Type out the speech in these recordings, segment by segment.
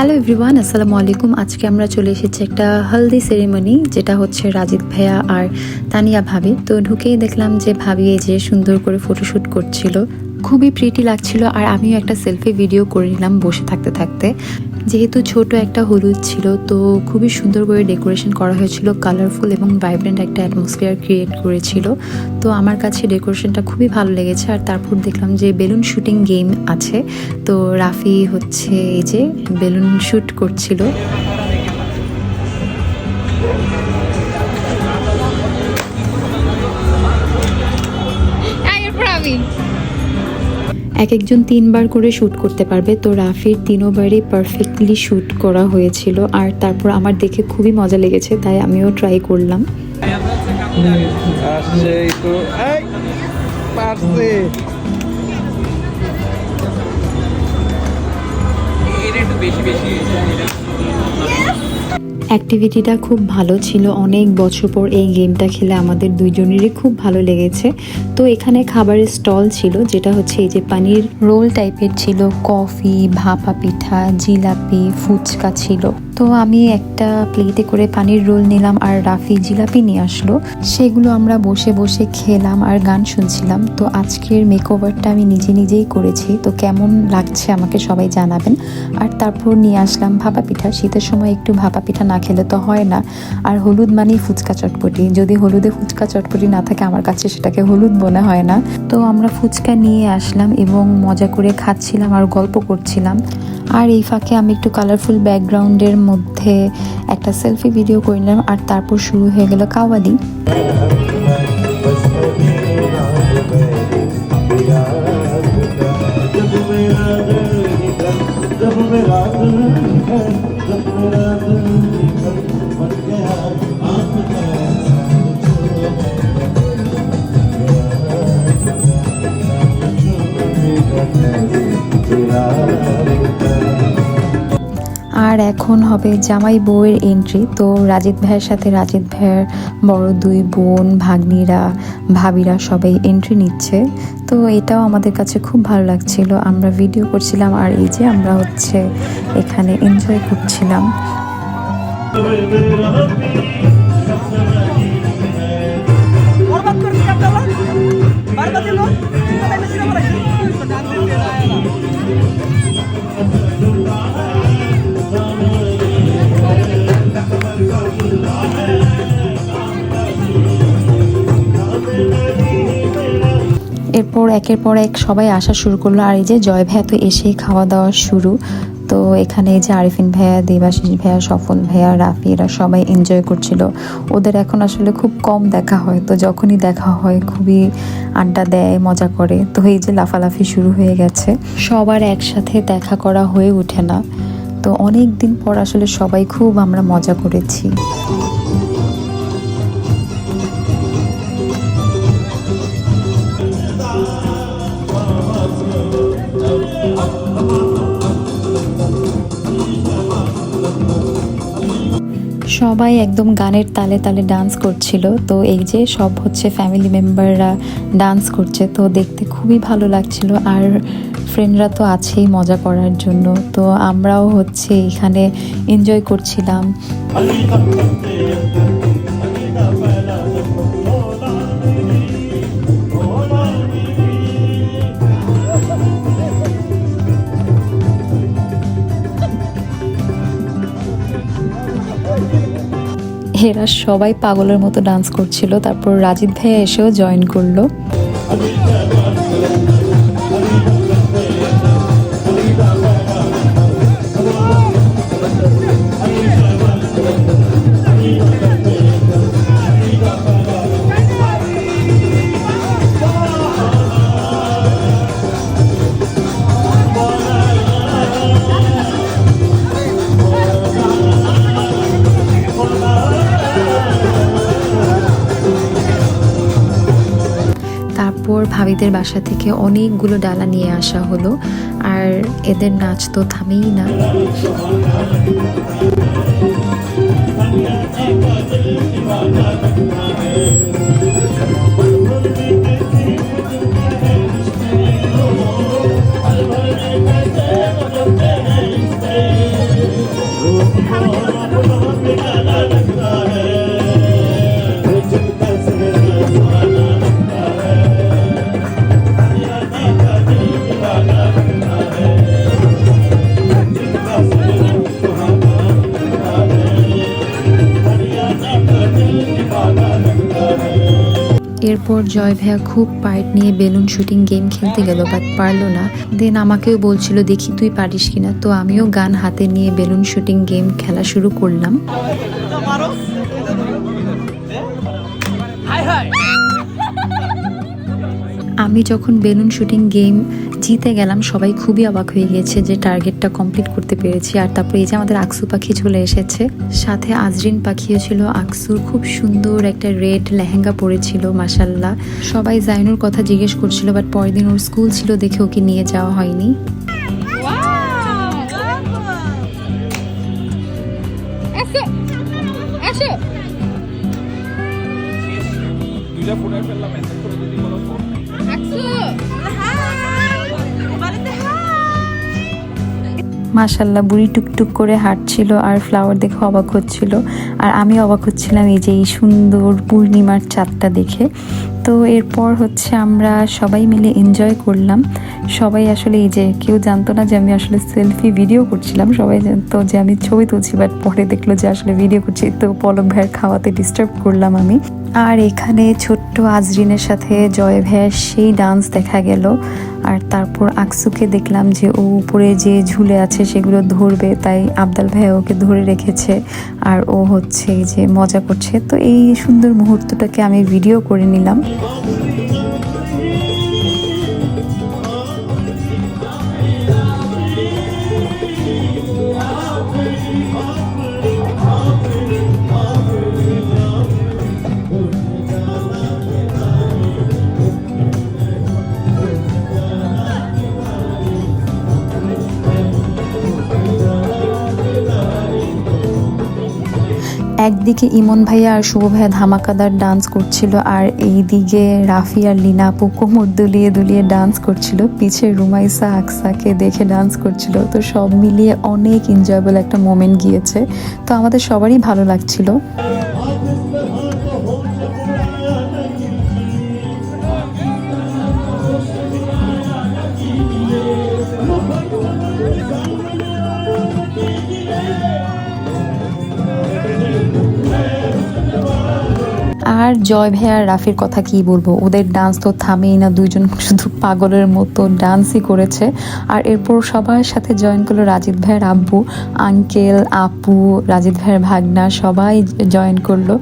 Hello everyone, আসসালামু আলাইকুম। আজকে আমরা চলে এসেছি একটা হলদি সেরিমনি, যেটা হচ্ছে রাজিদ ভাইয়া আর তানিয়া ভাবি। তো ঢুকেই দেখলাম যে ভাবি এই যে সুন্দর করে ফটোশ্যুট করছিল, খুবই প্রিটি লাগছিল। আর আমিও একটা সেলফি ভিডিও করে নিলাম বসে থাকতে থাকতে। যেহেতু ছোট একটা হলুদ ছিল, তো খুবই সুন্দর করে ডেকোরেশন করা হয়েছিল, কালারফুল এবং ভাইব্রেন্ট একটা অ্যাটমসফিয়ার ক্রিয়েট করেছিল। তো আমার কাছে ডেকোরেশনটা খুবই ভালো লেগেছে। আর তারপর দেখলাম যে বেলুন শুটিং গেম আছে। তো রাফি হচ্ছে এই যে বেলুন শুট করছিল। এক একজন 3বার করে শ্যুট করতে পারবে, তো রাফির 3বারই পারফেক্টলি শ্যুট করা হয়েছিল। আর তারপর আমার দেখে খুবই মজা লেগেছে, তাই আমিও ট্রাই করলাম। অ্যাক্টিভিটিটা খুব ভালো ছিল। অনেক বছর পর এই গেমটা খেলে আমাদের দুইজনেরই খুব ভালো লেগেছে। তো এখানে খাবারের স্টল ছিল, যেটা হচ্ছে এই যে পানির রোল টাইপের ছিল, কফি, ভাপা পিঠা, জিলাপি, ফুচকা ছিল। তো আমি একটা প্লেটে করে পানির রোল নিলাম, আর রাফি জিলাপি নিয়ে আসলো। সেগুলো আমরা বসে বসে খেলাম আর গান শুনছিলাম। তো আজকের মেকওভারটা আমি নিজেই করেছি। তো কেমন লাগছে আমাকে সবাই জানাবেন। আর তারপর নিয়ে আসলাম ভাপা পিঠা। শীতের সময় একটু ভাপা পিঠা না খেলে তো হয় না। আর হলুদ মানেই ফুচকা চটপটি, যদি হলুদে ফুচকা চটপটি না থাকে আমার কাছে সেটাকে হলুদ মনে হয় না। তো আমরা ফুচকা নিয়ে আসলাম এবং মজা করে খাচ্ছিলাম আর গল্প করছিলাম। আর এই ফাঁকে আমি একটু কালারফুল ব্যাকগ্রাউন্ডের মধ্যে একটা সেলফি ভিডিও করে নিলাম। আর তারপর শুরু হয়ে গেল কাওয়ালি। আর এখন হবে জামাই বউয়ের এন্ট্রি। তো রাজিদ ভাইয়ের সাথে রাজিদ ভাইয়ের বড় 2 বোন, ভাগ্নিরা, ভাবিরা সবাই এন্ট্রি নিচ্ছে। তো এটাও আমাদের কাছে খুব ভালো লাগছিল। আমরা ভিডিও করছিলাম আর এই যে আমরা হচ্ছে এখানে এনজয় করছিলাম। এরপর একের পর এক সবাই আসা শুরু করলো। আর এই যে জয় ভাইয়া তো এসেই খাওয়া দাওয়া শুরু। তো এখানে এই যে আরিফিন ভাইয়া, দেবাশিস ভাইয়া, সফল ভাইয়া, রাফি, এরা সবাই এনজয় করছিল। ওদের এখন আসলে খুব কম দেখা হয়, তো যখনই দেখা হয় খুবই আড্ডা দেয়, মজা করে। তো এই যে লাফালাফি শুরু হয়ে গেছে। সবার একসাথে দেখা করা হয়ে ওঠে না, তো অনেক দিন পর আসলে সবাই খুব আমরা মজা করেছি। সবাই একদম গানের তালে তালে ডান্স করছিল। তো এই যে সব হচ্ছে ফ্যামিলি মেম্বাররা ডান্স করছে, তো দেখতে খুবই ভালো লাগছিল। আর ফ্রেন্ডরা তো আছেই মজা করার জন্য, তো আমরাও হচ্ছে এখানে এনজয় করছিলাম। এরা সবাই পাগলের মতো ডান্স করছিল। তারপর রাজিদ ভাইয়া এসেও জয়েন করলো। তারপর ভাবিদের বাসা থেকে অনেকগুলো ডালা নিয়ে আসা হলো। আর এদের নাচ তো থামেই না। এরপর জয় ভাইয়া খুব পার্ট নিয়ে বেলুন শুটিং গেম খেলতে গেল, বাট পারলো না। দেন আমাকেও বলছিল দেখি তুই পারিস কিনা, তো আমিও গান হাতে নিয়ে বেলুন শুটিং গেম খেলা শুরু করলাম। আমি যখন বেলুন শুটিং গেম জিতে গেলাম, সবাই খুবই অবাক হয়ে গেছে যে টার্গেটটা কমপ্লিট করতে পেরেছি। আর তারপরে এই যে আমাদের আকসু পাখি চলে এসেছে, সাথে আজরিন পাখিও ছিল। আকসুর খুব সুন্দর একটা রেড লেহেঙ্গা পরেছিল, মাশাল্লাহ। সবাই জাইনুর কথা জিজ্ঞেস করছিল, বাট পরের দিন ওর স্কুল ছিল দেখে ওকে নিয়ে যাওয়া হয়নি। মাশাল্লাহ, বুড়ি টুকটুক করে হাঁটছিল আর ফ্লাওয়ার দেখে অবাক হচ্ছিল। আর আমি অবাক হচ্ছিলাম এই যে এই সুন্দর পূর্ণিমার চাঁদটা দেখে। তো এরপর হচ্ছে আমরা সবাই মিলে এনজয় করলাম। সবাই আসলে এই যে কেউ জানতো না যে আমি আসলে সেলফি ভিডিও করছিলাম, সবাই জানতো যে আমি ছবি তুলছি, বাট পরে দেখলো যে আসলে ভিডিও করছি। তো পলক ভাইয়ের খাওয়াতে ডিস্টার্ব করলাম আমি। আর এখানে ছোট্ট আজরিনের সাথে জয় ভাইয়ের সেই ডান্স দেখা গেল। আর তারপর আকসুকে দেখলাম যে ও উপরে যে ঝুলে আছে সেগুলো ধরবে, তাই আবদাল ভাইয়া ওকে ধরে রেখেছে আর ও হচ্ছে এই যে মজা করছে। তো এই সুন্দর মুহূর্তটাকে আমি ভিডিও করে নিলাম। একদিকে ইমন ভাইয়া আর শুভ ভাইয়া ধামাকাদার ডান্স করছিল, আর এইদিকে রাফি আর লিনা আপু কোমর দুলিয়ে দুলিয়ে ডান্স করছিল। পিছে রুমাইসা আকসাকে দেখে ডান্স করছিল। তো সব মিলিয়ে অনেক এনজয়েবল একটা মোমেন্ট গিয়েছে। তো আমাদের সবারই ভালো লাগছিল। আর জয় ভাই আর রাফির কথা কি বলবো, ওদের ডান্স তো থামেই না, দুইজন শুধু পাগলের মতো ডান্সই করেছে। আর এরপর সবার সাথে জয়েন করলো রাজিদ ভাইয়ের আব্বু, আঙ্কেল, আপু, রাজিদ ভাইয়ের ভাগনা, সবাই জয়েন করলো।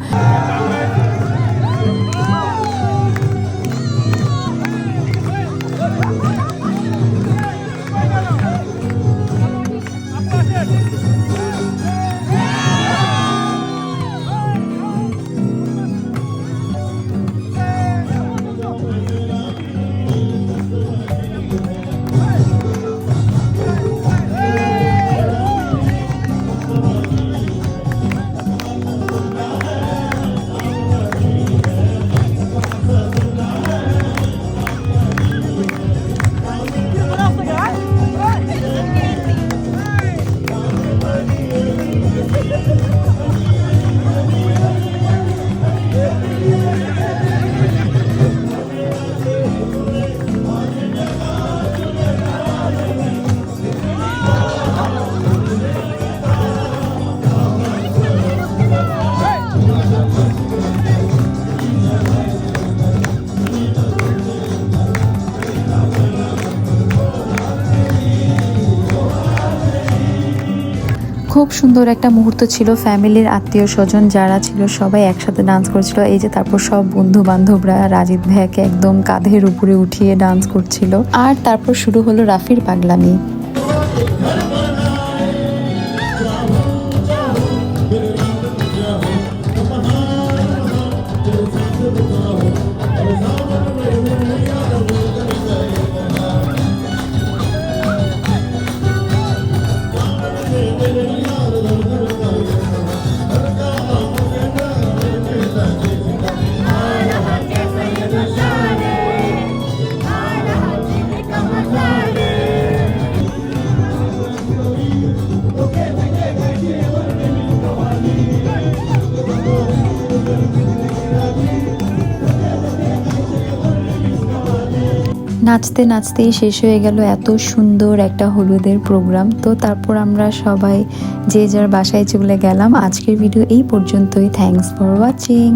খুব সুন্দর একটা মুহূর্ত ছিল। ফ্যামিলির আত্মীয় স্বজন যারা ছিল সবাই একসাথে ডান্স করেছিল। এই যে তারপর সব বন্ধু বান্ধবরা রাজিদ ভাইয়াকে একদম কাঁধের উপরে উঠিয়ে ডান্স করছিল। আর তারপর শুরু হলো রাফির পাগলামি। নাচতে নাচতেই শেষ হয়ে গেল এত সুন্দর একটা হলুদের প্রোগ্রাম। তো তারপর আমরা সবাই যে যার বাসায় চলে গেলাম। আজকের ভিডিও এই পর্যন্তই। Thanks for watching.